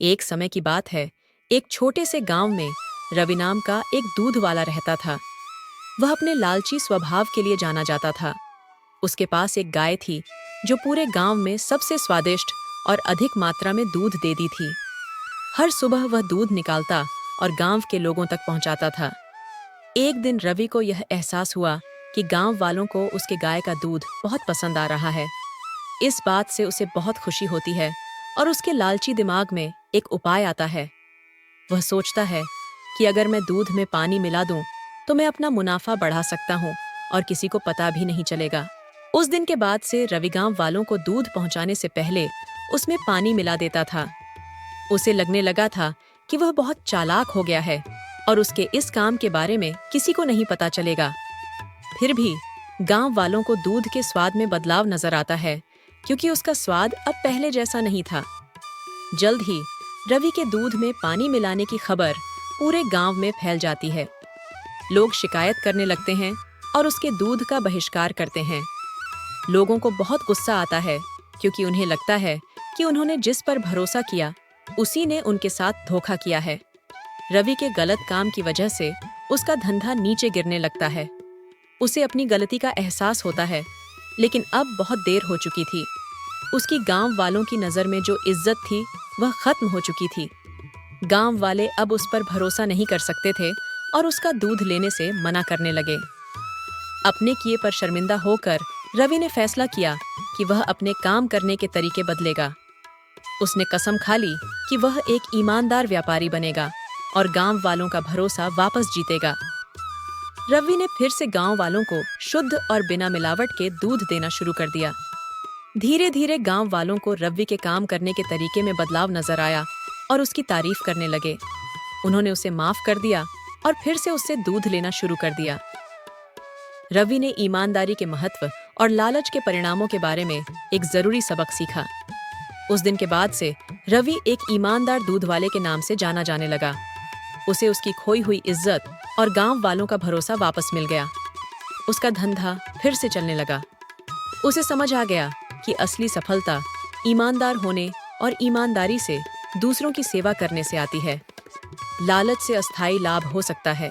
एक समय की बात है, एक छोटे से गांव में रवि नाम का एक दूध वाला रहता था। वह अपने लालची स्वभाव के लिए जाना जाता था। उसके पास एक गाय थी जो पूरे गांव में सबसे स्वादिष्ट और अधिक मात्रा में दूध देती थी। हर सुबह वह दूध निकालता और गांव के लोगों तक पहुंचाता था। एक दिन रवि को यह एहसास हुआ कि गांव वालों को उसके गाय का दूध बहुत पसंद आ रहा है। इस बात से उसे बहुत खुशी होती है और उसके लालची दिमाग में एक उपाय आता है। वह सोचता है कि अगर मैं दूध में पानी मिला दूं तो मैं अपना मुनाफा बढ़ा सकता हूं और किसी को पता भी नहीं चलेगा। उस दिन के बाद से रवि गांव वालों को दूध पहुंचाने से पहले उसमें पानी मिला देता था। उसे लगने लगा था कि वह बहुत चालाक हो गया है और उसके इस काम के बारे में किसी को नहीं पता चलेगा। फिर भी गांव वालों को दूध के स्वाद में बदलाव नजर आता है, क्योंकि उसका स्वाद अब पहले जैसा नहीं था। जल्द ही रवि के दूध में पानी मिलाने की खबर पूरे गांव में फैल जाती है। लोग शिकायत करने लगते हैं और उसके दूध का बहिष्कार करते हैं। लोगों को बहुत गुस्सा आता है, क्योंकि उन्हें लगता है कि उन्होंने जिस पर भरोसा किया उसी ने उनके साथ धोखा किया है। रवि के गलत काम की वजह से उसका धंधा नीचे गिरने लगता है। उसे अपनी गलती का एहसास होता है, लेकिन अब बहुत देर हो चुकी थी। उसकी गांव वालों की नज़र में जो इज्जत थी वह खत्म हो चुकी थी। गांव वाले अब उस पर भरोसा नहीं कर सकते थे और उसका दूध लेने से मना करने लगे। अपने किए पर शर्मिंदा होकर रवि ने फैसला किया कि वह अपने काम करने के तरीके बदलेगा। उसने कसम खा ली कि वह एक ईमानदार व्यापारी बनेगा और गांव वालों का भरोसा वापस जीतेगा। रवि ने फिर से गांव वालों को शुद्ध और बिना मिलावट के दूध देना शुरू कर दिया। धीरे धीरे गांव वालों को रवि के काम करने के तरीके में बदलाव नजर आया और उसकी तारीफ करने लगे। उन्होंने उसे माफ कर दिया और फिर से उससे दूध लेना शुरू कर दिया। रवि ने ईमानदारी के महत्व और लालच के परिणामों के बारे में एक जरूरी सबक सीखा। उस दिन के बाद से रवि एक ईमानदार दूध वाले के नाम से जाना जाने लगा। उसे उसकी खोई हुई इज्जत और गांव वालों का भरोसा वापस मिल गया। उसका धंधा फिर से चलने लगा। उसे समझ आ गया कि असली सफलता ईमानदार होने और ईमानदारी से दूसरों की सेवा करने से आती है। लालच से अस्थायी लाभ हो सकता है,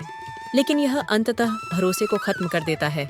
लेकिन यह अंततः भरोसे को खत्म कर देता है।